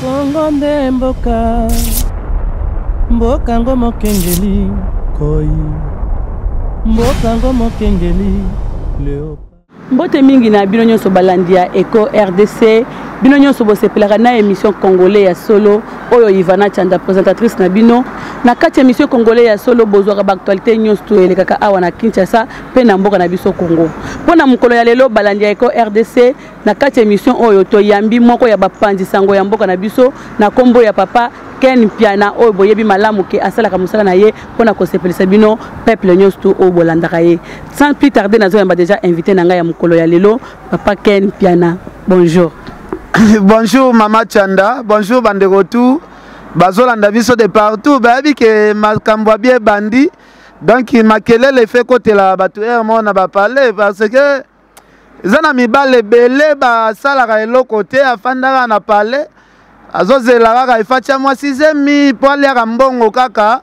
Kongo nde mboka mboka ngo mokengeli koi mboka ngo mokengeli leo mbote mingi na bino nyonso balandia Eco RDC bino nyonso bosepelaka na émission congolais ya solo oyo Ivana Chanda présentatrice na bino na kati émission congolais ya solo bozwaka ba actualité nyonso to elekaka awa na Kinshasa pe na mboka na biso Congo pona mukolo ya lelo balandia Eco RDC na kati émission oyo to yambi moko ya bapandi sango ya mboka na biso na kombo ya papa Ken Piana oyo boyebi malamu ke asalaka musala na ye pona ko sepelisa bino peuple nyonso to oyo bolandaka ye sans plus tarder nazo yamba déjà invité na ngai ya mukolo ya lelo papa Ken Piana bonjour. Bonjour Mama Chanda, bonjour bande retour. Bazolanda biso de partout, babi ke makambo bien bandi. Donc makelele fait côté la batuer mon na ba parler parce que zana mibale belé ba sala ka elo côté afandaka na parler. Azozela ka ifacha moi 6000 pour aller à mbongo kaka.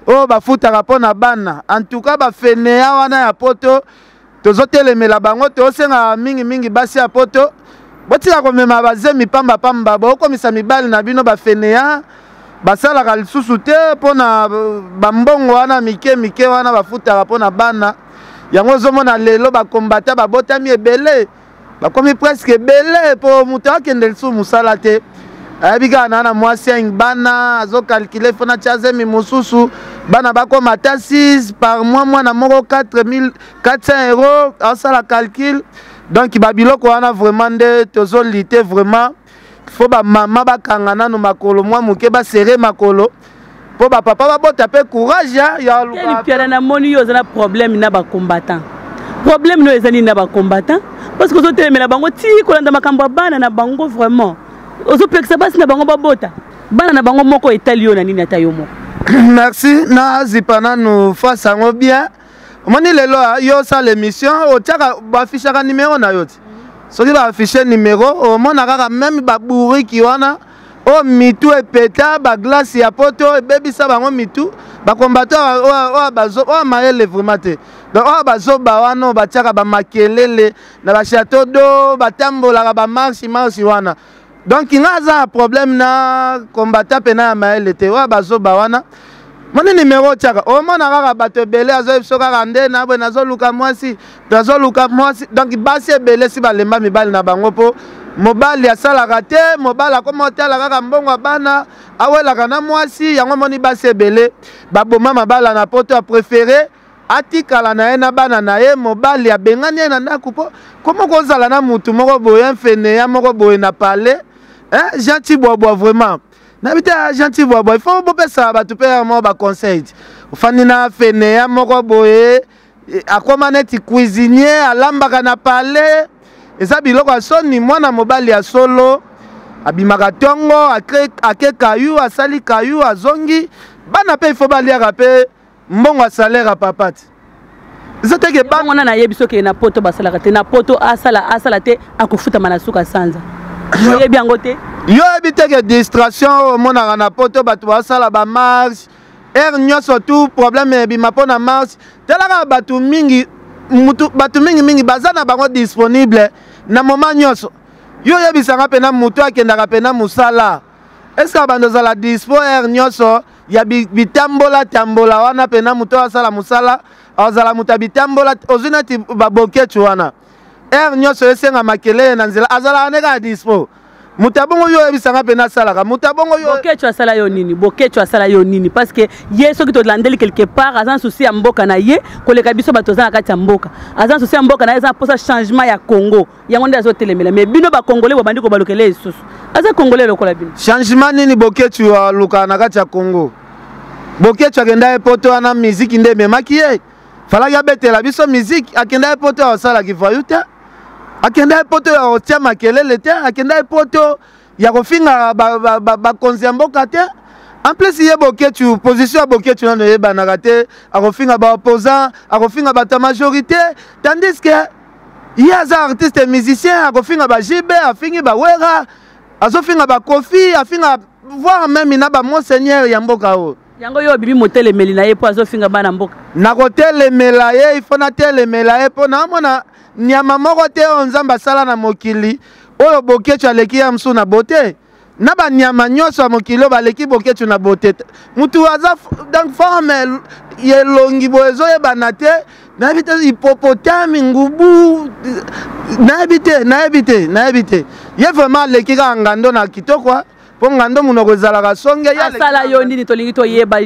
Oh ba futa pona bana. En tout cas ba fenea wana ya poto. Tozotelemela bango to senga mingi basi ya poto. Botika komema bazemi pamba pamba bokomisa mibali na bino bafenea basalaka lisusu te mpona bambongo wana mike wana bafutaka mpona bana yango ozomona lelo bakombata babotami ebele bakomi presque ebele mpo moto akende lisusu mosala te ayebi kaka na mwasi ya bana azokalkule mpona tia zemi mosusu bana bakoma ata 6 par mois mwana moko 4400 euros asala calcul. Donc babiloko wana vraiment de tozolite vraiment faut ba mama bakangana no makolo mwa muke ba serrer makolo po ba papa ba bota pe courage ya luka Ken Piana na moni yo zana problème na ba combattant problème no ezali na ba combattant parce que ozotelemela bango ti kolanda makambo bana na bango vraiment ozopekisa basi na bango ba bota bana na bango moko etalio na nini ata yo moko. Merci na zipana no face ngo bien. Moni lelo yo sa l'émission o tiaka ba affichaka numéro na yo ti soki ba afficher numéro o mona kaka même ba bourri ki wana o mitu e peta ba glace ya poto e bebisa bango mitu ba combattant o bazo o maele vraiment te donc o bazo ba wana ba tiaka ba makelele na ba château d'eau ba tambola ba marche wana donc ngaza problème na combattant pena maele te o bazo ba wana. Mon numéro tchaka o mona kaka bato belé azo soka rande na bwe nazo luka mwasi donc basi belé si balemba mibali na bango po mobali asala raté mobali akoma tala kaka mbongo bana awela kana mwasi yango moni basi belé baboma mabala na poto a préféré atikala na ena bana na ye mobali abengani na ndako po comment kozala na mutu moko boye mfene ya moko boye na parler hein gentil bobo vraiment. Nabita gentil bobo il faut bopesa ba tupe mo ba conseil ufani na fene ya moko boye akoma neti cuisinier alambaka na parler eza biloko asoni mwana mobali ya solo abimaka tongo ake kayu asali kayu azongi bana pe il faut baliaka pe mbongo salaire papati ezoteke bango na yebiso ke na poto basalaka te na poto asala te akufuta manasuka sanza yebi yango te yo ebiteke distraction monaka na poto bato basala ba marche air nyonso tout problème ebima mpona marche telaka bato mingi baza na bango disponible na moment nyonso yo yebisanga pena mutu akendaka pena musala est-ce que bando zala dispo air nyonso ya bitambola wana pena mutu asala musala azala muta bitambola ozinati baboketu wana air nyonso esenga makele na nzela azala aneka dispo. Mutabongo yo ebisanga pena salaka mutabongo yo bokecho asala yo nini parce que ye soki to landeli quelque part azan souci ya mboka na ye koleka biso bato za na kati ya mboka azan souci ya mboka na ye za posa changement ya Congo yango nde azotelemela mais bino ba congolais bo bandi ko balokele lisusu aza congolais lokola bino changement nini bokecho aluka na kati ya Congo bokecho akenda e poto ana musique nde memaki ye fala ya betela biso musique akenda e poto asala ki voyuta akenda poto ya otia makelele te akenda poto ya kofinga ba konzi ya mboka te en plus ye boketu position ya boketu na yeba na te akofinga ba opposant akofinga ba ta majorité tandis que ye aza artiste musicien akofinga ba jibe afingi ba wera azofinga ba kofi afinga voir même na ba monseigneur ya mboka o yango yo bibi motelemeli na ye po azofinga bana mboka na kotelemela ye il faut na telemela ye po na mona nyama moko te onzamba sala na mokili oyo bokecho aleki ya msu na bote na banyama nyonso ya mokili baleki Bokecho na bote mutu aza donc forme yelongi boezo yebana te nayebi te hippopotame ngubu nayebi te ye vraiment aleki kaka ngando na kitoko po ngando munoko ezalaka songe asala yo nini tolingi toyeba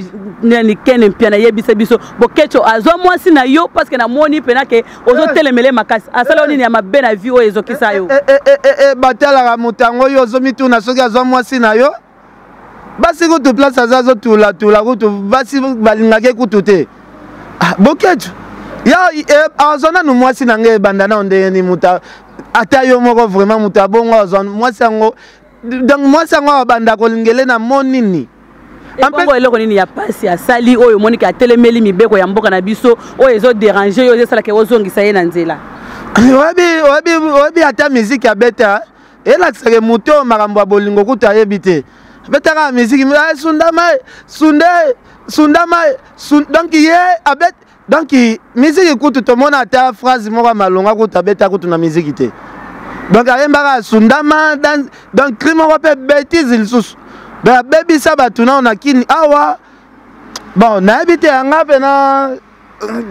nani kene mpia na yebisa biso Bokecho azwa mwasi na yo parce que namoni pena ke ozotelemele makasi asala yo nini ya mabe na vie oyo ezokisa yo batalaka mutango yo ozomituna soki azwa mwasi na yo basi kutu place aza azotula kutu basi balingaki kutu te Bokecho ya azwa nanu mwasi na nge ebanda na ondenge ni muta ata yo moko vraiment muta bongo azwa mwasi yango donc mwasi yango abanda kolingele na monini bongo eloko nini ya pasi asali oyo moniki atelemeli mibeko ya mboka na biso oyo ezo déranger yo ezosalaka ozongisa ye na nzela oyebi ata miziki abeta elakisaka moto makambo ya bolingo kutu ayebi te abetaka miziki sundama donc ye abet donc miziki kutu tomona ata phrase moko ya malonga kutu abeta kutu na miziki te donc ayembaka sundama donc crime moko mpe bêtise lisusu babebisa bato nao na kini awa bon nayebi te yanga mpe na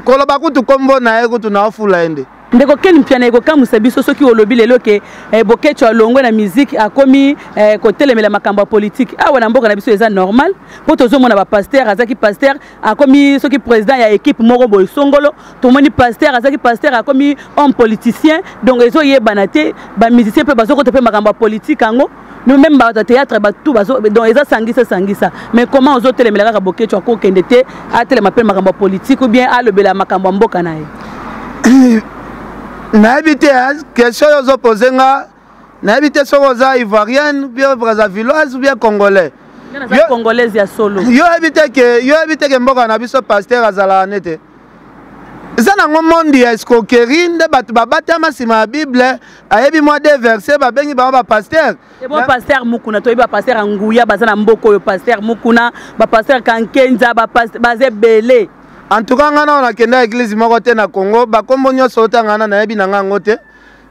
koloba kutu kombo na ye kutu naofula ye nde ndeko keni mpiana ekokamwisa biso soki olobi lelo ke Bokecho alongwe na musique akomi kotelemela makambo ya politique awa na mboka na biso eza normal po tozomona bapaster azaki paster akomi soki président ya équipe moko boye songolo tomoni paster azaki paster akomi homme politicien donc ezoyebana te bamusicien mpe bazokota mpe makambo ya politique yango nous même ba théâtre ba tout bazo donc eza sangisa mais comment ozotelemela kaka Bokecho akokende te atelema mpe makambo politique ou bien alobela makambo ya mboka na ye nayebi te question oyo ozopose nga nayebi te soki oza ivoirienne bien brazzavilloise ou bien congolais congolaise ya solo yo yebi te ke mboka na biso paster azalaka nete eza nango mondi ya escroquerie nde bato babatama nsima ya bible ayebi mwa de verset babengi bango bapaster ebo paster mukuna toyebi bapaster ya nguya baza na mboka oyo paster mukuna bapaster kankenza baza ebele en tout cas nga na nakende église moko te na Congo bakombo nyonso otanga na nayebi na nga ngo te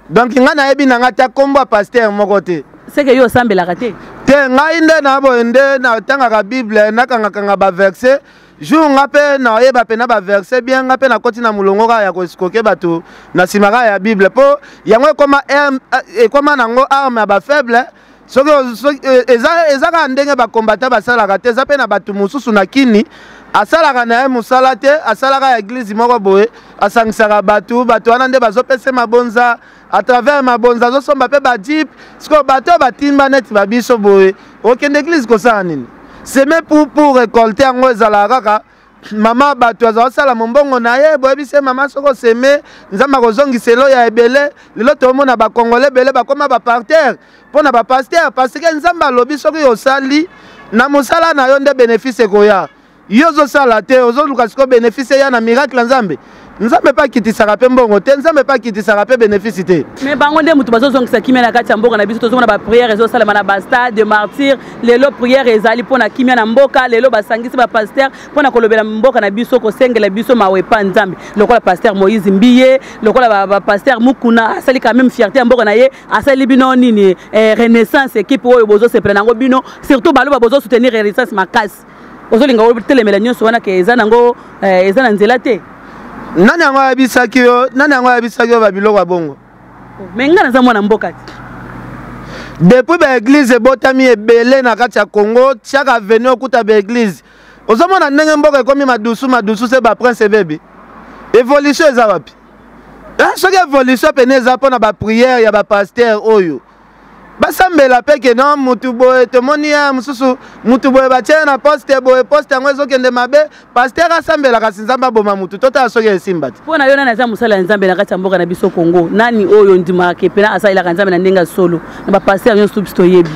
donc nga nayebi na nga ta kombo ya paster moko te seke yo osambelaka te ngai nde na boye nde natangaka bible nakangakanga baverset jour nga mpe nayeba mpe na baverset bien nga mpe nakoti na molongo kaka ya koesikoke bato na nsima kaka ya bible mpo yango ekoma nango arme ya bafaible soki eza kaka ndenge bakombata basalaka te eza mpe na bato mosusu na kini asalaka na ye mosala te asalaka ya eglize moko boye asangisaka bato wana nde bazopesa mabonza à travers mabonza azosomba mpe bajip siko bato batimba neti babiso boye okende eglize kosala nini seme pour récolter yango ezalaka kaka mama bato aza kosala mombongo na ye boyebi se mama soko oseme nzambe akozongisa elo ya ebele lelo tomona bakongole ebele bakoma bapartere mpo na bapaster parce que nzambe alobi soki osali na mosala na yo nde bénéfice ekoya yo ozosala te ozoluka siko bénéfice ya na miracle ya nzambe nzambe mpe akitisaka mpe mbongo te nzambe mpe akitisaka mpe bénéfice te mais bango nde moto bazozongisa kimia na kati ya mboka na biso tozomona bapriere ezosalama na bastade de martyr lelo priere ezali mpo na kimia na mboka lelo basangisi bapaster mpo na kolobela mboka na biso kosengela biso mawepa nzambe lokola paster Moïse Mbiye lokola bapaster Mukuna asali quand même fierté ya mboka na ye asali bino nini renaissance équipe oyo bozosepela nango bino surtout baloba bozosoutenir renaissance makasi ozolinga otelemela nyonso wana ke eza nango eza na nzela te nani yango ayebisaki yo babiloko ya bongo me nga naza mwana mboka te depuis baeglize ebotami ebele na kati ya Congo tiaka aveni okuta baeglize ozomona ndenge mboka ekomi madusu se baprince ebebi évolution eza wapi soki évolution pene eza mpona bapriere ya bapaster oyo basambela peke no mutu boye tomoni ya mosusu mutu boye batie na poste boye poste yango ezokende mabe paster asambelaka kasi nzambe aboma mutu totala soki esimba te mpo na yo nani aza mosala ya nzambe na kati ya mboka na biso Congo nani oyo ndimaka pena asalelaka nzambe na ndenge ya solo na bapaster nyonso biso toyebi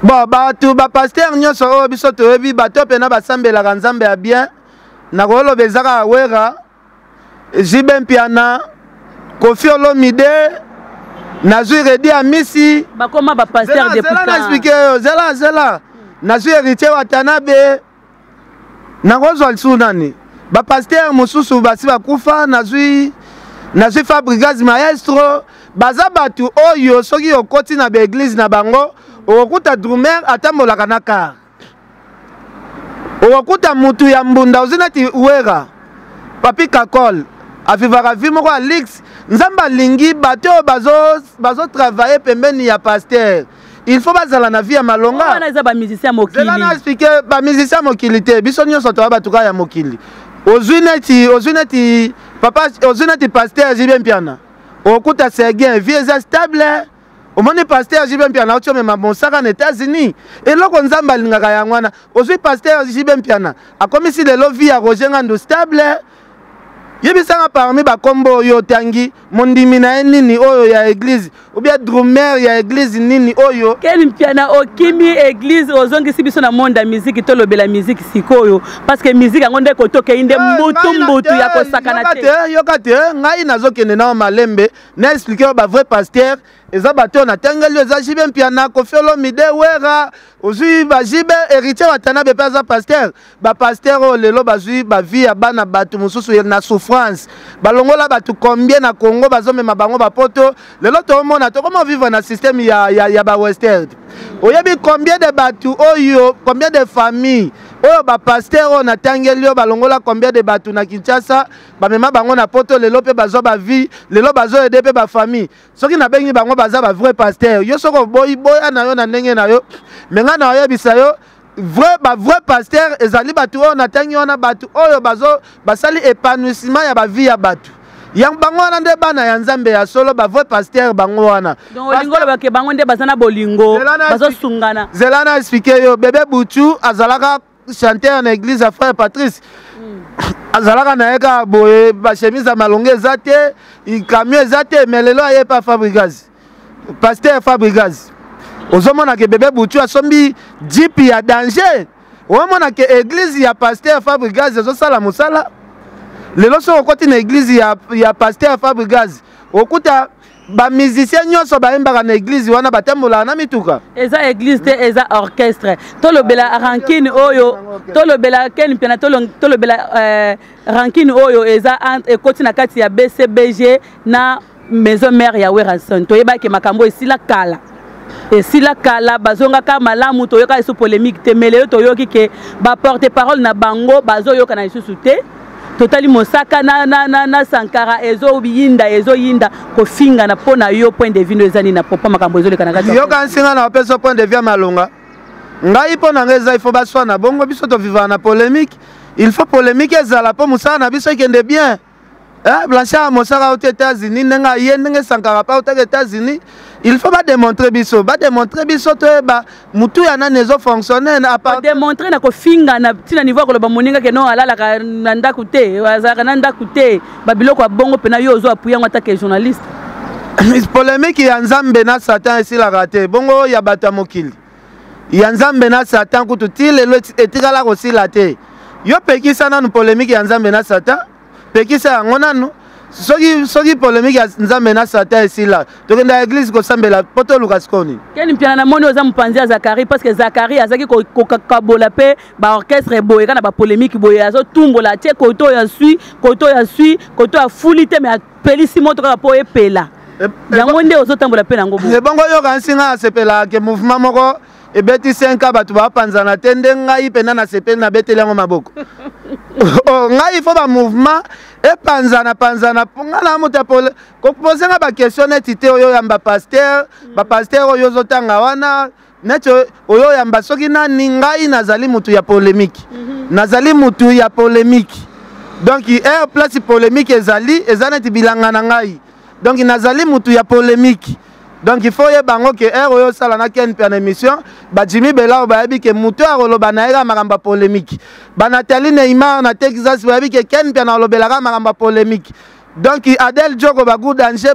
bon bato bapaster nyonso oyo biso toyebi bato pena basambelaka nzambe ya bien nakoloba ezaka awera Jibe Mpiana Kofi Olomide nazwi redi ya misi bakoma bapaster de putain zela nazwi héritier Watanabe nakozwa lisu nani bapaster mosusu basi bakufa nazwi Fabrigas Maestro baza bato oyo soki okoti na baeglise na bango okokuta drummer atambolaka na car okokuta mutu ya mbunda ozinati wera papi kakol avivaka vi moko alix nzambe alingi bato oyo bazotravaille pembeni ya pasteur il faut bazala na vie ya malonga zela na explike bamusicien mokili te biso nyonso toya batuka ya mokili ozwi neti papa ozwi neti pasteur jibe mpiana okokuta sergien vie eza stable omoni pasteur jibe mpiana oti omema mosaka na États-Unis eloko nzambe alingaka yango wana ozwi pasteur jibe mpiana akomisi lelo vie ya Roger Ngandu stable yebisanga parmi bakombo oyo tangi mondimi na nini oyo ya église ou bien drummer ya église nini oyo Ken Mpiana okimi église ozongisi biso na monde ya musique to lobela musique sikoyo parce que musique yango nde kotoke inde mutu ya kosakana te yoka te ngai nazokende na malembe na expliquer ba vrai pasteur eza bato na tangeli eza jibe Mpiana Koffi Olomide wera ozui ba jibe héritier watana be pesa pasteur ba pasteur o lelo bazui ba vie ya bana batu mususu na souffrance balongola batu combien na Congo bazomema bango bapoto lelo to mona to comment vivre na système ya ba western oyebi combien de batu oyo combien de familles oyo ba pasteur o na tangeli o balongola combien de batu na Kinshasa bamema bango na poto lelo pe bazo ba vie lelo bazo aider pe ba famille soki na bengi bango baza ba vrai pasteur yo soko boya na yo na ndenge na yo menga na oyebisa yo vrai pasteur ezali batu oyo na tangi wana batu oyo basali épanouissement ya ba vie ya batu yang bango wana nde bana ya nzambe ya solo ba vrai pasteur bango wana donc olingo ba ke bango nde bazana bolingo bazo sungana zelana expliquer yo bébé Bouchou azalaka chanteur na église ya frère Patrice azalaka na eka boye ba chemise ya malonge ezate camion ezate mais lelo aye pa Fabregas pasteur Fabregas ozomona ke bébé Bouchou asombi jeep ya danger omona ke église ya pasteur Fabregas ezosala mosala lelo so okoti na église ya pasteur Fabregas okuta ba musicien nyonso bayembaka na église wana batambolaka na mituka eza église te eza orchestre tolobela rankine oyo tolobela Ken Mpiana tolobela rankine oyo eza ekoti na kati ya BCBG na maison mère ya Werason toyebaki makambo esila kala bazongaka malamu toyoka eso polémique te melelo toyoki ke ba porte parole na bango bazoyoka na isusu te totali mosaka na Sankara ezoyinda kofinga na pona yo point de vue ezani na papa makambo ezoleka na kati yo kansinga na peso point de vue malonga ngai pona ngeza il faut baswa na bongo biso to vivre na polémique il faut polémique ezala po musala na biso kende bien Blanchard mosaka aux États-Unis nenga yendenge Sankara pa aux États-Unis il faut pas démontrer biso to ba mutu ya na nezo fonctionner na pas démontrer na ko finga na tina niveau ko ba moninga ke non alala ka nanda kute wazaka nanda kute ba biloko ya bongo pena yo zo appuyer ngata ke journaliste polémique ya Nzambe na Satan ici la raté bongo ya bata mokili ya Nzambe na Satan kutu tile etikala ko silate yo pekisa na polémique ya Nzambe na Satan pekisa yango nanu soki polémique ya Nzambe na Satan esila tokenda église kosambela poto Lucas Koni Ken Mpiana na moni oza mpanzi ya Zakari parce que Zakari azaki kokabola pe ba orchestre boye kana ba polémique boye azo tumbola tie koto ya sui koto ya fulite mais apelisi moto kaka po epela yango nde ozo tambola pe nango bo bongo yo kansinga asepela ke mouvement moko ebeti 5 batu bapanzana te nde ngai pena na sepeli na beteli yango maboko ngai fo ba mouvement epanzana nga na moto koposenga ba question neti te oyo yamba pasteur oyo ozotanga wana neti oyo yamba soki nani ngai nazali mutu ya polémique donc air place polémique eza neti bilanga na ngai donc nazali mutu ya polémique donc il faut yebango ke oyo sala na Ken Mpiana émission ba Jimmy Belao bayebi ke mutu akoloba na ega makamba polémique ba Nathalie Neymar na Texas bayebi ke Ken Mpiana olobelaka makamba polémique donc Adel Djoko ba good danger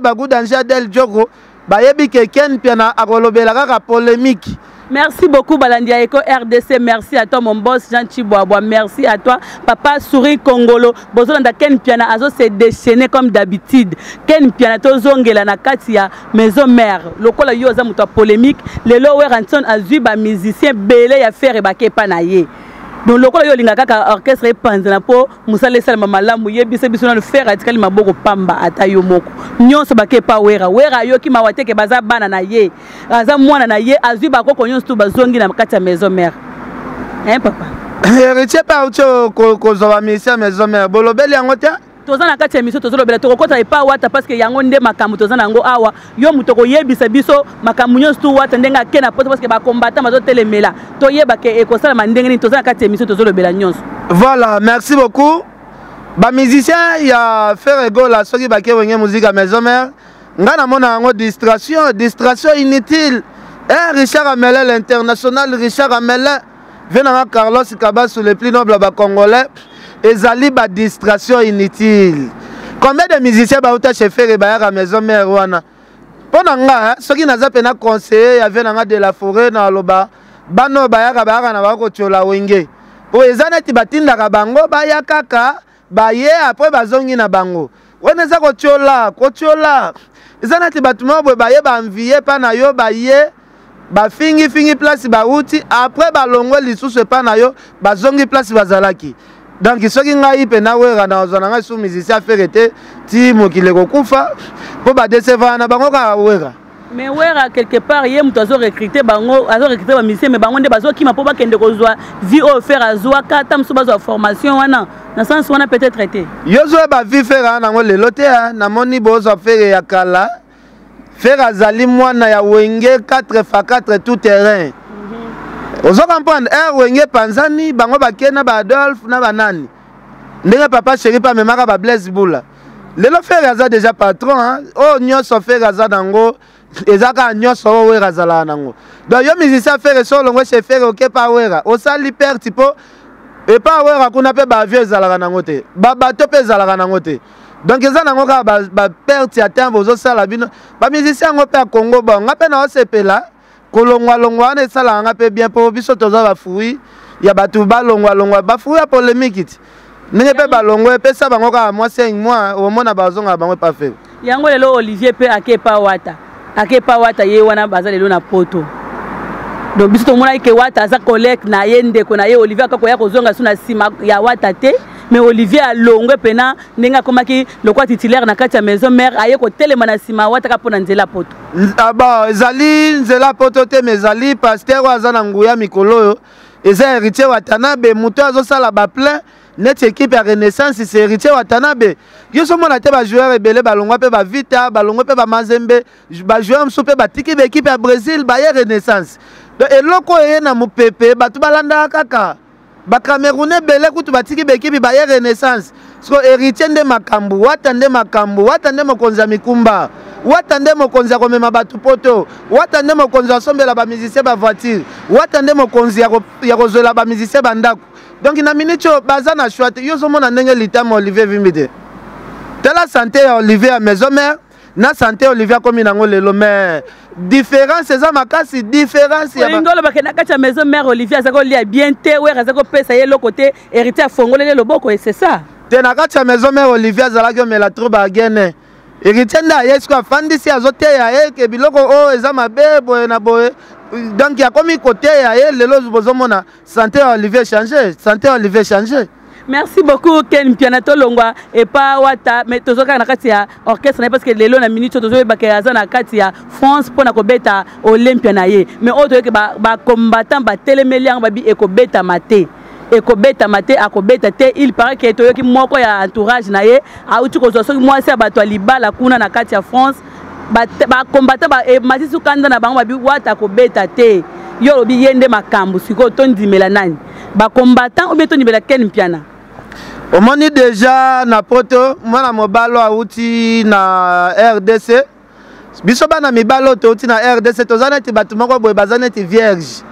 Adel Djoko bayebi ke Ken Mpiana akolobelaka polémique. Merci beaucoup Balandia Eco RDC, merci à toi mon boss Jean Chiboabwa, merci à toi Papa Souris Congolo. Bozolanda Ken Mpiana azo se déchaîner comme d'habitude. Ken Mpiana tozongela na kati ya maison mère. Lokola yo za muto polémique, lelo Weranson azui ba musicien belé ya faire ba kepa na ye. donc lokola yo linga kaka orchestre epanzana po musala esala malamu yebise biso na faire atikali maboko pamba ata yo moko nyonso bake pa wera yoki mawateke baza bana na ye aza mwana na ye azwi bakoko nyonso tu bazongi na kati ya maison mère hein papa héritier pa ucho kozwa misia maison mère bolobeli yango te toza na kati ya mission tozolobela tokokota epa wata parce que yango nde makambo toza nango awa yo muto koyebisa biso makambo nyonso tu wata ndenge ake na poto parce que bakombata bazotelemela toyeba ke ekosalama ndenge nini toza na kati ya mission tozolobela nyonso. Voilà, merci beaucoup. Ba musicien ya faire egola soki bake wenge musique à maison mère nga na mona yango distraction inutile. Richard Amelin l'international Richard Amelin venant Carlos Kaba sous les plus nobles ba congolais ezali ba distraction inutile. Combien de musiciens ba uta chef faire ba ya maison mère wana pona nga soki naza pena conseiller ya venanga de la forêt na loba bano ba ya na ba ko tiola wenge o ezaneti batindaka bango baya kaka baye après bazongi na bango weneza kotiola ezaneti batuma boye baye banvie pa na yo baye bafingi place bauti après balongwe lisusu pa na yo bazongi place bazalaki donc soki ngai pena wera na ozana ngai su musicien faire te ti mokile kokufa po badecevoir na bango ka wera. Mais wera quelque part yé muto azo recruter bango ba musicien mais bango nde bazo kima po bakende kozwa vie au faire azwa kata mso bazo formation wana na sens wana peut-être traité yo zo ba vie faire na ngo lelo te na moni bozo faire ya kala faire azali mwana ya wenge 4x4 tout terrain ozo comprendre wenge panzani bango bakena ba Adolphe na banani ndenge papa chéri pa memaka ba Blaise Bula lelo faire aza déjà patron oh nyonso faire aza dango ezaka nyonso wera zala nango donc yo musicien faire solo ngo chef faire OK pa wera osali perte po et pa wera kuna pe ba vieux zala nango te ba bato pe zala nango te donc eza nango ka ba perte ya temps ozo sala bino ba musicien ngo pe a Congo ba nga pe na osepela kolongwa na sala nga pe bien po biso toza ba fruit ya batu ba longwa ba fruit ya polémique ti nenge pe ba longwa pe sa bango ka moi 5 mois au mona bazonga bango pa faire yango lelo Olivier pe akepa wata ye wana baza lelo na poto donc biso tomona ke wata aza collègue na ye ndeko na ye Olivier akakoya kozonga suna sima ya wata te mais Olivier alongwe pena ndenge komaki lokwa titulaire na kati ya maison mère aye ko telema na sima wata ka pona nzela poto ba ezali nzela poto te mais ezali pasteur aza na nguya mikolo yo eza héritier Watanabe muto azo sala ba plein net équipe ya Renaissance c'est héritier Watanabe yo so mona te ba joueur ebele balongwa pe ba Vita balongwa pe ba Mazembe ba joueur mso pe batiki ba équipe ya Brésil ba ya Renaissance donc eloko eye na mupepe batu balanda kaka ba Camerounais belé kutu batiki ba équipe ba ya Renaissance so héritier nde makambu wata nde mokonzi ya mikumba wata nde mokonzi ya komema batu poto wata nde mokonzi ya sombela ba musicien ba voiture wata nde mokonzi ya kozwela ba musicien ba ndako. Donc na minute baza na choix yo zo mona ndenge litama Olivier Vimbide tela santé ya Olivier à maison mère na santé Olivier comme nango lelo mais différence eza makasi différence ya ngolo bakena kati ya maison mère Olivier azako lia bien te wera azako pesa ye le côté héritier afongolele loboko et c'est ça te na kati ya maison mère Olivier azalaki mela trop bagene héritier nda yesko afandisi azote ya ye ke biloko o eza mabe boye na boye donc il y a comme côté ya ye lelo bozomona santé Olivier changer. Merci beaucoup Ken Pianato Longwa et pas wata mais tozoka na kati ya orchestre parce que lelo na minute tozo bakaya aza na kati ya France pona ko beta Olympia na ye mais autre que ba combattant ba telemeliang ba bi ekobeta mate akobeta te il paraît que toyoki moko ya entourage na ye auti ko zo so moi c'est bato libala kuna na kati ya France ba combattant ba matisu kanda na bango ba bi wata akobeta te yo bi yende makambu siko tondimela nani ba combattant ou bien tondimela Ken Piana. Omoni déjà na poto mwana mobalo auti na RDC biso bana mibalo touti na RDC tozana ti batu moko boye bazana ti vierge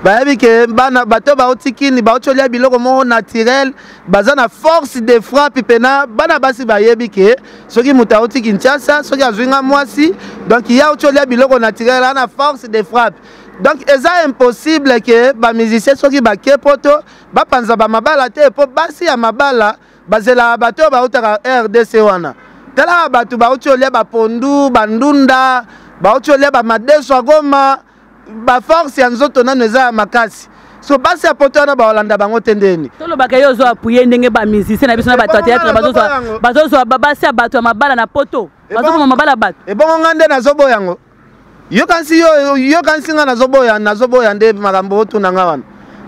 bayebi ke bana bato bauti kini baocholia biloko moko naturel bazana force de frappe pena bana basi bayebi ke soki muta auti Kinshasa soki azwinga mwasi donc ya ocholia biloko naturel ana force de frappe. Donc eza impossible que ba musicien soki ba kepoto ba panza ba mabala te po basi ya mabala bazela bato ba utaka RDC wana tala bato ba ucholia ba pondu bandunda ba ucholia ba madeso Goma ba force ya nzoto nano eza makasi so basi ya poto wana baolanda bango tendeni tolobaka yo zo appuyer ndenge ba musicien na biso na bato ya théâtre bazozwa basi ya bato ya mabala na poto bazokoma mabala bato ebongo nga nde nazoboya yango yokanisi nga nazoboya nde makambo otuna nga wana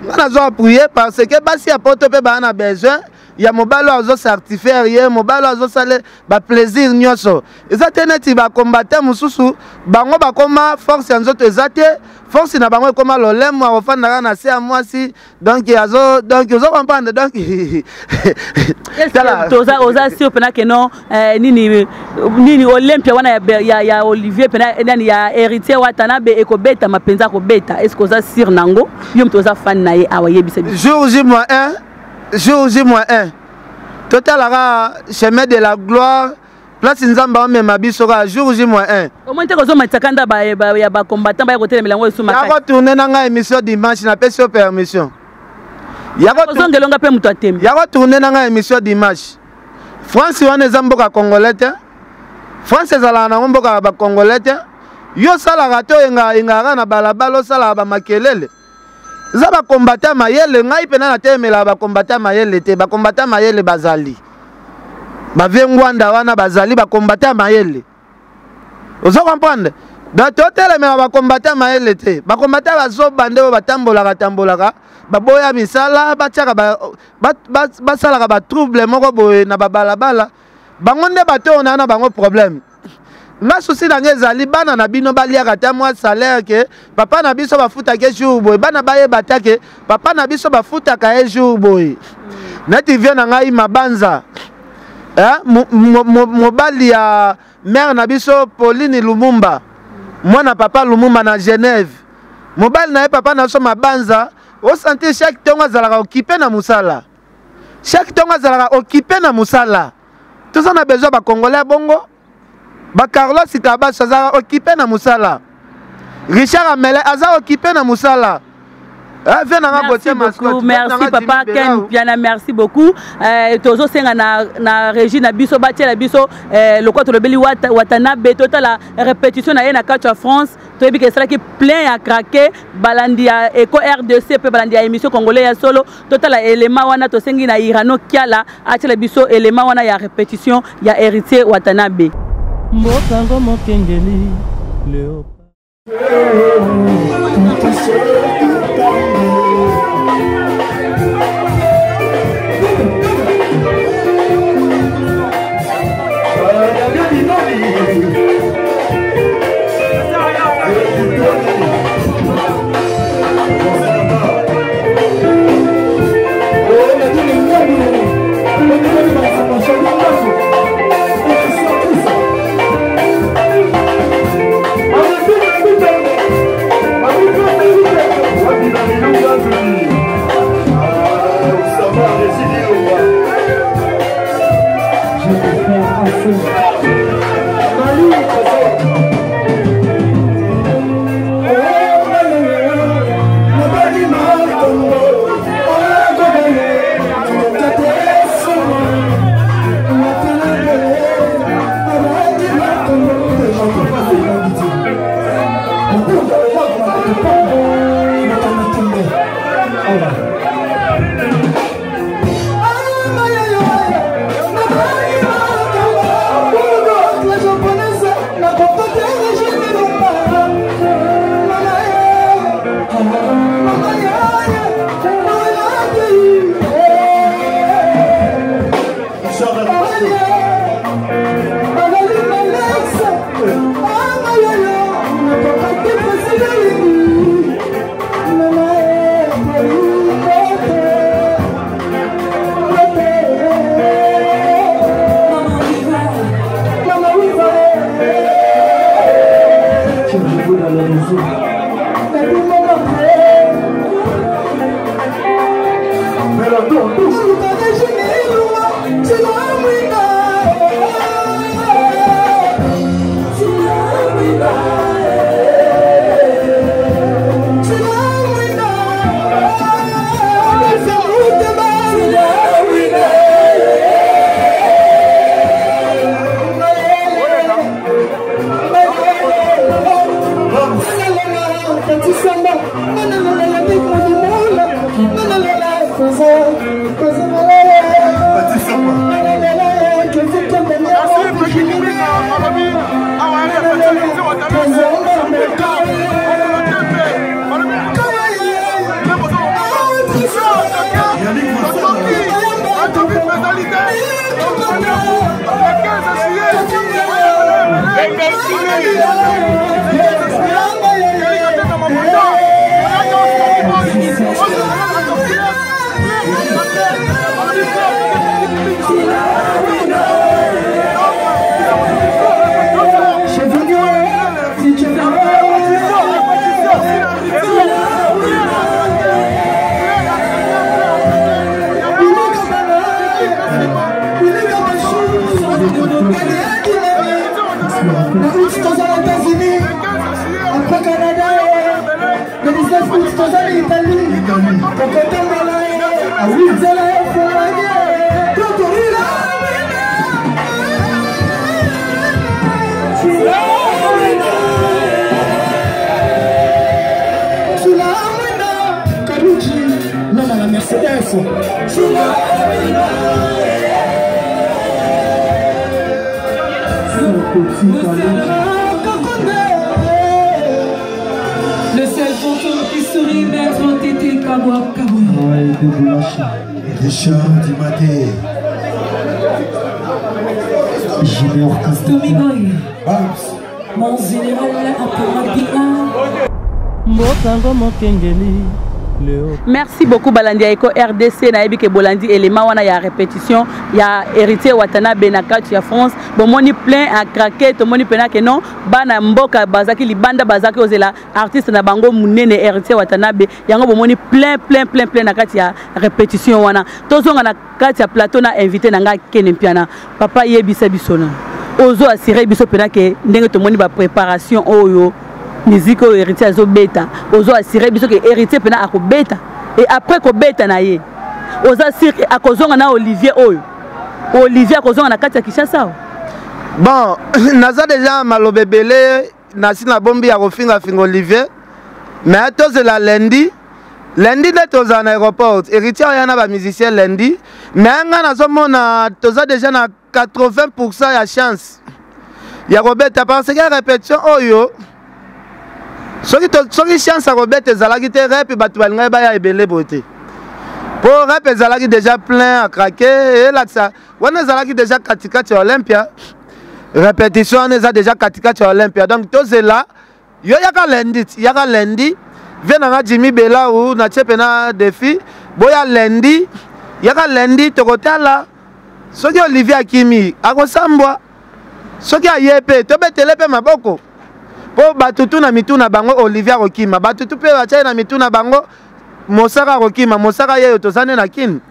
nga nazo appuyer parce que basi ya poto mpe baa na besoin ya mobali oyo azocertifier ye mobali oyo azosala baplaisir nyonso eza te neti bakombate mosusu bango bakoma force ya nzoto eza te force na bango ekoma lolemo akofandaka na se ya mwasi donc ozo comprendre donc oza sur pena ke non nini olympia wana ya Olivier pena nani ya héritier Watanabe ekobeta mapenza kobeta est-ce que oza sur nango yo mto oza fan na ye awa yebisa jour Jour J-1 Total ara chemin de la gloire place nzamba omema biso ka jour J-1 au moins te kozo matakanda ya ba combattant ba côté melango sous makati ya ko tourner na émission dimanche na pesi permission ya ko zongelonga pe muto atembe ya ko tourner na émission dimanche France wana zamboka congolais te France ezala na mboka ba congolais te yo sala rato enga na balabalo sala ba makelele za ba combattant mayele ngai pena na temela ba combattant mayele te ba combattant mayele bazali ba vengwanda wana bazali ba combattant mayele ozo comprendre da totele me ba combattant mayele te ba combattant bazo bande ba tambolaka ba boya misala ba tiaka ba sala ba trouble moko boye na ba balabala bango nde bato na bango problème nga souci na ngezali bana na bino baliaka ta mwa salaire ke papa na biso bafuta ke jour boy bana baye batake papa na biso bafuta ka jour boy neti vient na ngai mabanza mobali ya mère na biso Pauline Lumumba mwana papa Lumumba na Genève mobali na ye papa na so mabanza o sentir chaque tongo azalaka occupé na musala chaque tongo azalaka occupé na musala tous on a besoin ba congolais bongo ba Carlos Itabas aza occupé na musala Richard Amele aza occupé na musala merci papa Ken Piana merci beaucoup tozo senga na régie na biso batia la biso le quoi to le beli Watanabe total la répétition na na kati ya France to ebi que cela qui plein à craquer balandia Eco RDC pe balandia émission congolais ya solo total la élément wana to sengi na Irano Kiala atia la biso élément wana ya répétition ya héritier Watanabe Mbokango mokengeli leo Le seul fantôme qui sourit, maître Tété Kaboua Kaboua. Richard Dimaté. Junior Tommy Boy. Mon général Apomadia. Motango Mokengeli. Merci beaucoup Balandi Eko RDC nayebi ke Bolandi élément wana ya répétition ya héritier Watana Benakatu ya France bon moni plein à craquer to moni pena ke non bana mboka bazaki libanda bazaki ozela artiste na bango munene héritier Watana be yango bon moni plein na kati ya répétition wana tozonga na kati ya plateau na invité na nga Ken Mpiana papa yebisa bisona ozo assurer biso pena ke ndenge to moni ba préparation oyo musique au héritier azo beta ozo assurer biso que héritier pena ako beta et après ko beta na ye ozo assurer akozonga na Olivier oyo Olivier akozonga na kati ya Kinshasa bon naza déjà malobebele nasi na bombi ya kofinga finga Olivier mais tozela lundi nde toza na aéroport héritier yana ba musicien lundi mais nga nazomona toza déjà na 80% ya chance ya kobeta parce que répétition oyo soki chance à Robert ezalaki te rap bato balingai baya ebele bote po rap ezalaki déjà plein à craquer et là ça wana ezalaki déjà katikati ya Olympia répétition wana eza déjà katikati ya Olympia donc tozela yo yaka lundi vient na Jimmy Bela ou na tshepena défi boya lundi yaka lundi tokotala soki Olivier Akimi akosambwa soki ayepe tobetele pe maboko po batutu na mitu na bango Olivier Rokima batutu pe bachaye na mitu na bango Mosaka Rokima Mosaka yeyo tozane na kin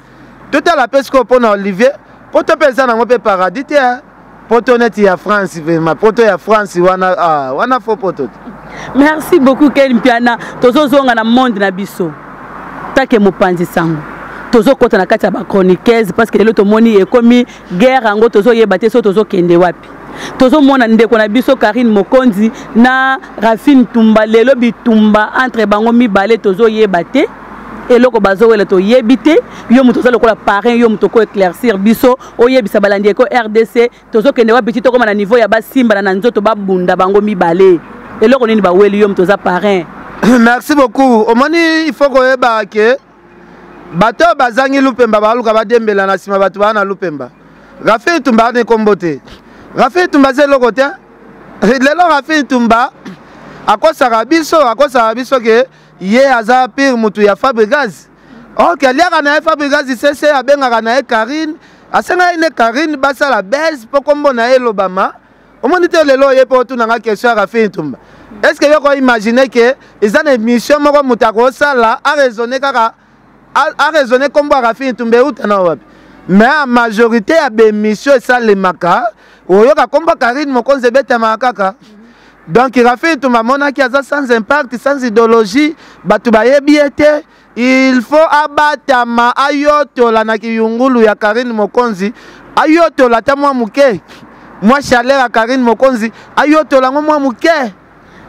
tota la pesco po na Olivier po to pesa na ngope paradis te poto net ya France vraiment poto ya France wana fo poto. Merci beaucoup Ken Mpiana tozozonga na monde na biso take mopanzi sango tozo kota na kati ya ba chroniqueuse parce que lelo to moni ekomi guerre ango tozo yebate so tozo kende wapi tozo mona ndeko na biso Karine Mokonzi na Rafine Tumba lelo bitumba entre bango mibale tozo yebate eloko bazowela to yebite yo muto za lokola parrain yo muto ko éclaircir biso oyebisa Balandi Eko RDC tozo kende wapi tito koma na niveau ya basimba na nzoto babunda bango mibale eloko nini ba weli yo muto za parrain. Merci beaucoup omoni il faut koyeba ke bato bazangi lupemba baluka badembela na sima bato bana lupemba Rafine Tumba ne kombote Rafine Tumba zelo kote lelo Rafine Tumba akosaka biso ke ye aza pire mutu ya Fabregas ok aliaka na Fabregas sese abengaka na Karine asenga ine Karine basala base po kombo na elobama omoni te lelo ye po tu nanga question ya Rafine Tumba est-ce que yoko imaginer que ezana émission moko mutu akosala a raisonner kaka a raisonner kombo ya Rafine Tumba utana wapi mais en majorité ya bémission esalemaka oyoka kombo Karine Mokonzi ebetama kaka donc Rafine Tumba monaki aza sans impact sans idéologie bato bayebi ete il faut abatama ayotola na kiyungulu ya Karine Mokonzi ayotola ta mwa muke mwa chaleur ya Karine Mokonzi ayotola mwa muke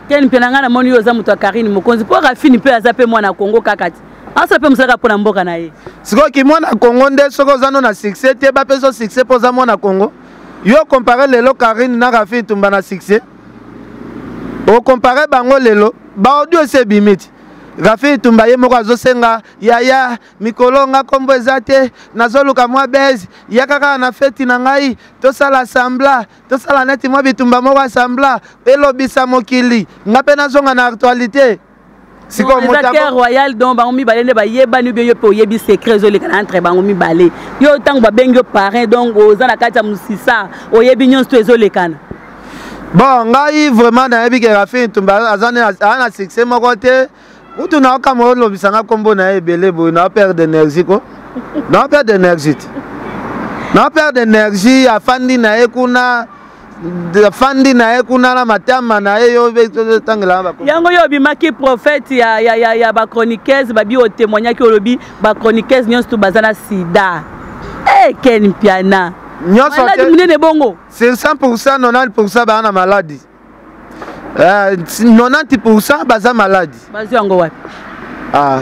Ken Mpiana ngana moni yo za mutu ya Karine Mokonzi po Rafine pe aza pe mwana Kongo kakati asa pe musaka pona mboka na ye sikoki mwana Kongo nde soko zano na succès te ba peso succès po za mwana Kongo yo comparer lelo Karine na Rafine Tumba na succès o comparer bango lelo ba audio se bimiti Rafi Tumba ye moko azosenga yaya mikolo nga kombo ezate nazoluka mwa base ya kaka na feti na ngai tosala assembla tosala neti mwa bitumba moko assembla elobisa mokili nga pe nazonga na actualité siko motaka royal donc bango mibale nde bayeba ni bien yo pe oyebi secret ezoleka na entre bango mibale yo ntango babengi yo parrain donc oza na kati ya musisa oyebi nyonso to ezolekana. Bon ngai vraiment nayebi ke Rafi Tumba azana succès moko te utu na kama olobisanga kombo na ebele boy na perdre d'énergie ko na perdre d'énergie na perdre d'énergie afandi na ekuna fandi na ekuna na matama na yo tangela ba yango yo bimaki prophète ya ba chroniqueuse babi o témoignaki olobi ba chroniqueuse nyonso to bazana sida Ken Piana nyonso maladi munene bongo c'est 100% 90% ba na maladie 90% baza maladie. Bazi yango wapi? Ah.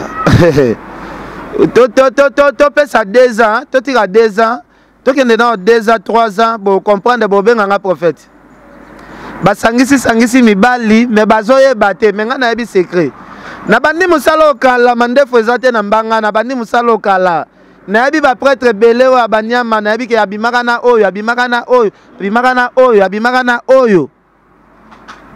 To pesa 2 ans, to tira 2 ans, to kende na 2 ans, 3 ans pour comprendre bo benga prophète. Basangisi mibali mais bazoye bate menga na yebi secret. Na bandi musalo kala mandefo ezate na mbanga na bandi musalo kala. Na yebi ba prêtre belé wa banyama na yebi ke abimaka na oyo, abimaka na oyo, abimaka na oyo, abimaka na oyo.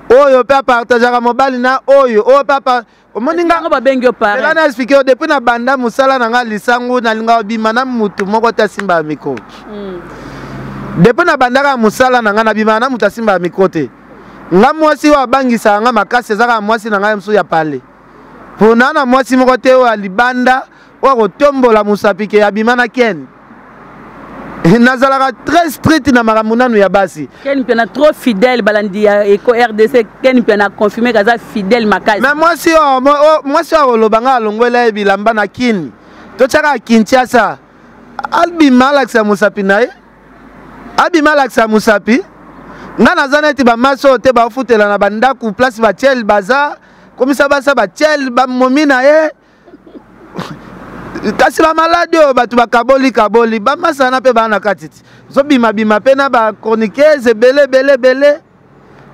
Oyo pe partageaka mobali na oyo papa omoninga ngo babengi yo pareela na expliquer depuis na banda musala na nga lisangu na linga bima na mutu moko ta simba miko depuis na banda ka musala na nga na bima na mutu simba miko te nga mwasi wa bangisa nga makasi ezaka mwasi na nga msu ya pale pona na mwasi moko te wa libanda wa kotombola musapike ya bima na ken nazalaka très strict na makambo ya basi. Ken Piana trop fidèle balandi ya Eco RDC Ken Piana confirmé kaza fidèle makasi. Mais moi si olobanga alongwela bilamba na kini. To chaka Kinshasa. Albi malaksa musapi nae. Albi malaksa musapi. Nga nazana eti ba maso te ba futela na bandaku place ba chel baza. Komisa basa ba chel ba momina ye. Kasi ba malade o batu bakaboli ba masana pe bana katiti so bima pe na ba chroniqueuse bele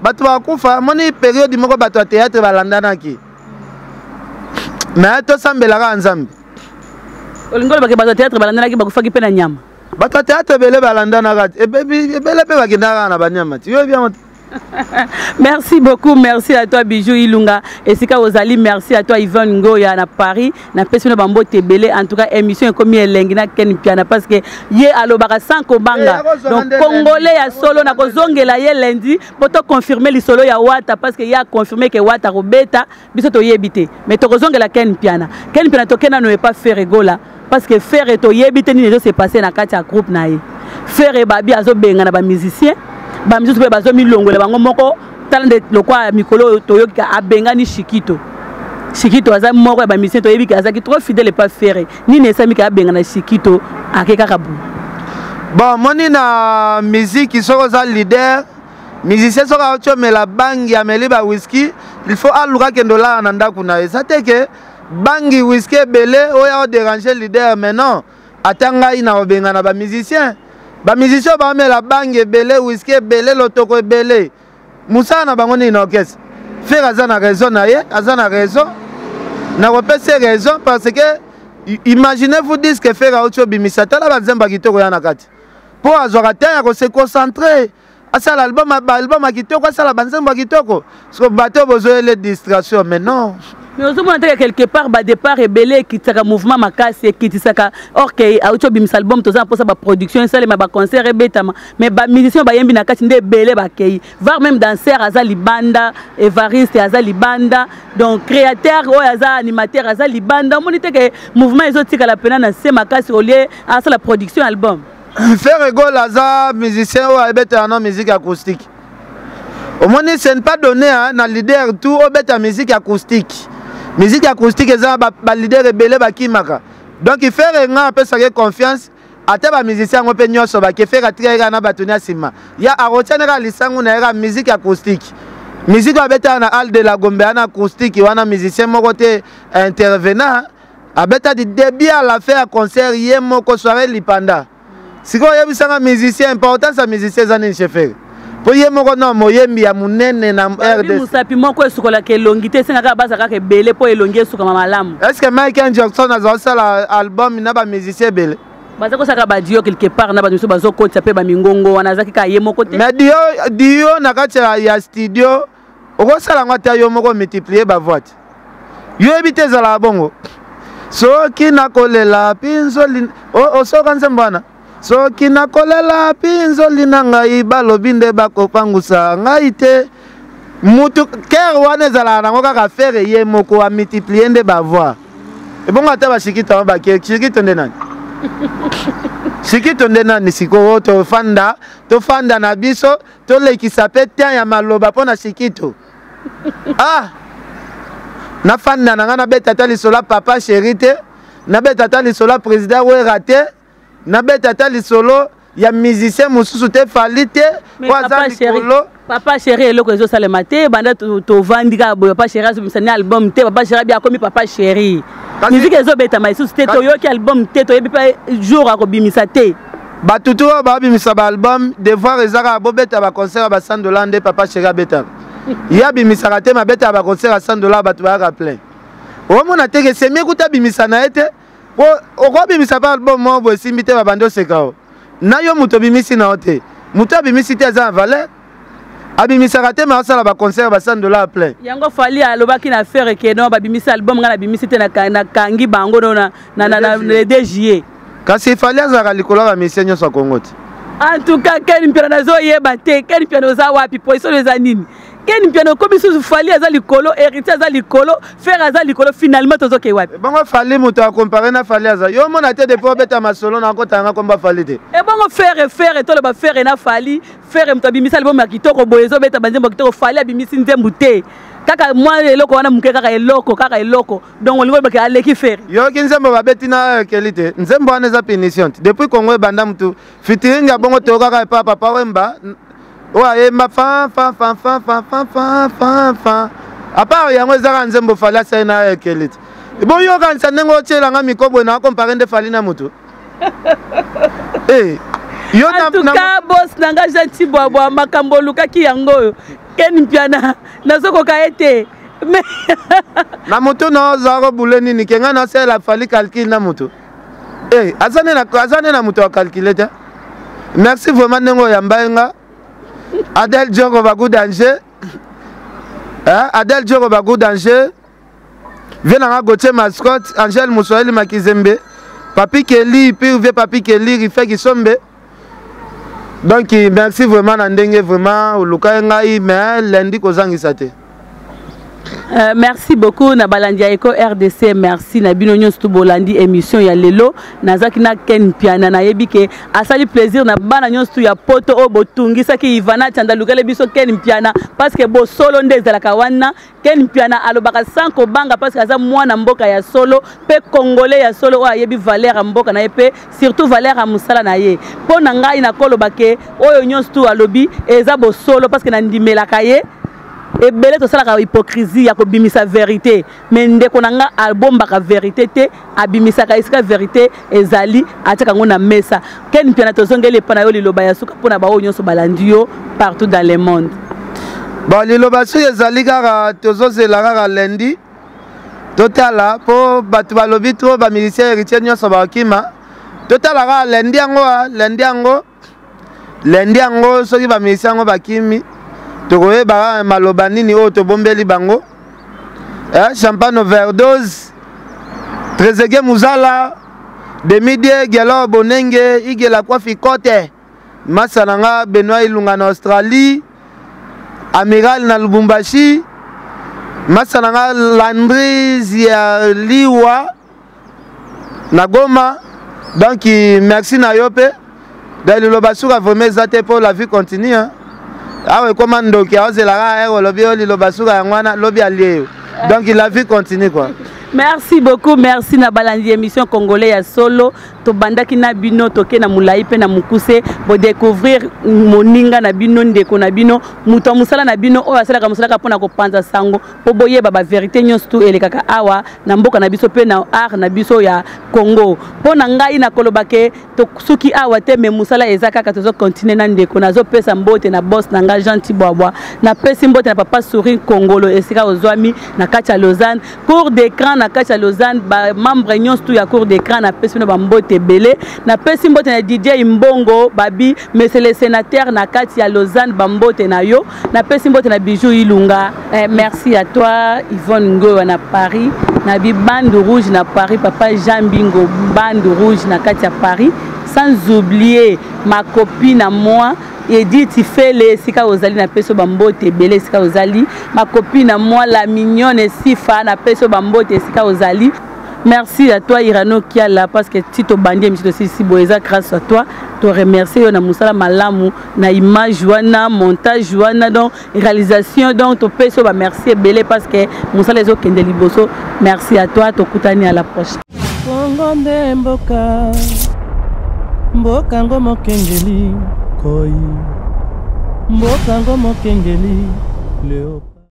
batu bakufa moni période moko batu ya théâtre balandana ki mais to sambelaka nzambe olingolo bake batu ya théâtre balandana ki bakufaki pe na nyama batu ya théâtre bele balandana kati ebele pe bakendaka na banyama ti yo bien. Merci beaucoup, merci à toi Bijou Ilunga et Sika Ozali, merci à toi Yvonne Ngoya na Paris, na personne bambo tebele en tout cas émission comme elengi na Ken Piana parce que yé alobaka sans kobanga donc congolais ya solo na kozongela ye lundi pour te confirmer li solo ya Wata parce que ya confirmé que Wata robeta biso to yebité mais to kozongela Ken Piana to kena ne pas faire rigola parce que faire to yebité ni se passer na kati ya groupe na ye faire babi azo benga na ba musicien ba misu pe bazo milongola bango moko talande lokwa mikolo toyoka abenga ni Shikito aza moko ba musicien toyebi ka azaki trop fidèle pas faire ni nesami ka abenga na Shikito akeka kabu. Bon moni na musique soko za leader musicien soko achomela bangi ameli ba whisky il faut aluka kendo la na ndako na ezate ke bangi whisky belé oya déranger leader mais non atanga ina obenga na ba musicien. Ba musicien ba mela bange belé whisky belé lotoko belé musa na bango ni orchestre faire azana raison na ye azana raison na repese raison parce que imaginez-vous dire que faire autre bimisa tala bazemba kitoko ya na kati pour azwaka te ya ko se concentrer asa l'album kitoko asa la banzemba kitoko parce que bateau besoin les distractions mais non. Mais aussi on entend quelque part ba départ rebelle qui tsaka mouvement makasi qui tsaka OK auto bim album toza pour ça ba production ça les ba concert rebetama mais ba musicien ba yembi na kati nde belé ba kei voir même danseur azali banda Evariste azali banda donc créateur ou aza animateur azali banda on dit que mouvement ezotika la pena na se makasi au lieu à ça la production album faire rigole aza musicien ou ebeta na musique acoustique au moins ce n'est pas donné na leader tout obeta musique acoustique. Musique acoustique eza ba leader rebelle ba kimaka. Donc il fait nga peu ça confiance ata ba musicien ngo pe nyoso ba ke faire atira na batonia sima. Ya arotiana lisangu na era musique acoustique. Musique abeta na Al de la Gombe na acoustique wana musicien moko te intervenant abeta du début à la fin à concert yé moko soirée lipanda. Siko yebisanga musicien important sa musicien zani chefere. po ye moko na moyembi ya munene na RDC musapi moko esukola ke longité sengaka basa kaka belé po elongi esuka malamu. Est-ce que Michael Jackson a sorti l'album na ba musicien belé? Baza ko saka ba dio quelque part na ba miso bazo kota pe ba mingongo wana zaki ka ye moko te. Mais dio na kati ya studio oko sala ngata yo moko multiplier ba voix. Yo ebite za la bongo. Soki nakolela pinzoli o soka nzembana. Soki nakolela pinzoli na ngai balobi nde bakopangusa ngai te. Mutu ker wana ezala nango kaka faire ye moko a multiplier nde ba voix. Et bon ata ba shikita ba ke shikita nde nani? Shikita nde nani siko to fanda na biso to lekisa pe tia ya maloba pona shikito. Ah na fanda na ngana beta tali sola papa chéri te na beta tali sola président we raté na beta tali solo ya musicien mususu te fali te papa chéri papa chéri eloko ezo salema te banda to vandika boyo papa chéri asomisa album te papa chéri bia komi papa chéri musique ezo beta maisusu te to yoki album te to yebi pa jour akobimisa te batutu ba bimisa ba album devoir ezaka bo beta ba concert ba $100 nde papa chéri beta ya bimisaka te mabeta ba concert à $100 batu ba plein o mona te ke semi kuta bimisa na ete o ko bimisa ba album mo bo simbi te ba bando sekao na yo muto bimisi na ote muto bimisi te za valeur abimisaka te ma sala ba concert ba $100 plein yango fali alobaki na faire ke non ba bimisa album ngana bimisi te na kangi bango na le DJE kasi fali azaka likolo ba mission nyoso Kongo te en tout cas ken mpiano nazo yeba te ken mpiano za wapi position za nini ken mpiano komi susu fali aza likolo héritier aza likolo faire aza likolo finalement tozo ke wapi bongo fali muto a comparer na fali aza yo mona te depuis beta masolo na ko tanga komba fali te e bongo faire to le ba faire na fali faire muto bimisa album ya kitoko boyezo beta banzembo kitoko fali abimisi nzembu te kaka mwa eloko wana muke kaka eloko donc olingo bake aleki faire yo ki nzembo babeti na kelite nzembo wana eza punition depuis Congo banda mutu fitiringa bongo to kaka papa wemba ouais ma fa à part yango ezaka nzembo fali asa na kelite bon yo kanisa nengo tshela nga mikobo na comparer nde fali na mutu yo en tout cas boss nanga gentil boabo makambo lukaki yango ken mpiana nazokoka ete na moto na zaro buleni ni kenga na sela fali calcul na moto azane na moto a calculer. Merci vraiment nengo ya mbaenga Adel Diogo Bagou danger Adel Diogo Bagou danger Venanga Gauthier mascotte Angel Moussoeli Makizembe Papi Kelly puis Papi Kelly Rifeki Sombe. Donc merci vraiment Nandenge vraiment oluka ngai mais lundi kozangisa te. Merci beaucoup na Balandia Eko RDC merci na bino nyonso to bolandi émission ya lelo nazaki na Ken Piana na yebike asali plaisir na bana nyonso ya poto o botungisa ki Ivana Tchanda lukele biso Ken Piana parce que bo solo ndeza la kawana Ken Piana alobaka sanko banga parce que aza mwana mboka ya solo pe congolais ya solo o ayebi valeur mboka na pe surtout valeur a musala na ye po na ngai na kolobake oyo nyonso to alobi eza bo solo parce que na ndimela kaye et belé to sala ka hypocrisie ya ko bimisa vérité mais ndeko nanga album baka vérité te abimisa ka iska vérité ezali ataka ngona mesa Ken Piana to zongele pana yo liloba ya suka pona ba nyonso balandi yo partout dans le monde bon liloba su ezali kaka tozozela kaka lundi totala po batu balobi to ba militaire héritier nyonso bakima totala kaka lundi yango soki ba militaire yango bakimi tokoye ba maloba nini o to bombeli bango champagne overdose Trezege Muzala Demidie Gelo Bonenge Igela Kwafi Kote Masananga Benoît Ilunga na Australie Amiral na Lubumbashi Masananga Landry Zia Liwa na Goma. Donc merci na yope dans le basura vraiment zate pour la vie continue hein. Ah ouais, comment donc il y a aussi la lobi li lo basuka ngwana lobi allié. Donc la vie continue quoi. Merci beaucoup, merci na balandi émission congolais ya solo. To bandaki na bino toke na mulai pe na mukuse bo découvrir moninga na bino ndeko na bino muto musala na bino oyo asala ka musala ka pona ko panza sango po boye baba vérité nyonso tu elekaka awa na mboka na biso pe na art na biso ya Congo. Pona ngai na kolobake to suki awa te me musala ezaka ka tozo continuer na ndeko na zo pesa mbote na boss na nga gentil boabwa na pesi mbote na papa Sourine Congolo esika ozwami na kacha Lausanne cours d'écran na kacha Lausanne ba membre nyonso tu ya cours d'écran na pesi no ba mbote belé na pesi mbote na DJ Mbongo babi monsieur le sénateur na kacha Lausanne ba mbote na yo na pesi mbote na Bijou Ilunga. Merci à toi Yvonne Ngo na Paris na bi bande rouge na Paris papa Jean Bingo bande rouge na kacha Paris sans oublier ma copine à moi Edith Ifele sika ozali na peso bambote belé sika ozali ma copine à moi la mignonne Sifa na peso bambote sika ozali. Merci à toi Irano Kiala parce que Tito Bandie monsieur si boeza grâce à toi te remercier yo na musala malamu na image wana montage wana donc réalisation donc to peso ba merci belé parce que musala ezo kende liboso. Merci à toi to kutani à la prochaine. Kongo nde mboka mboka ngo mokengeli koi mboka ngo mokengeli leo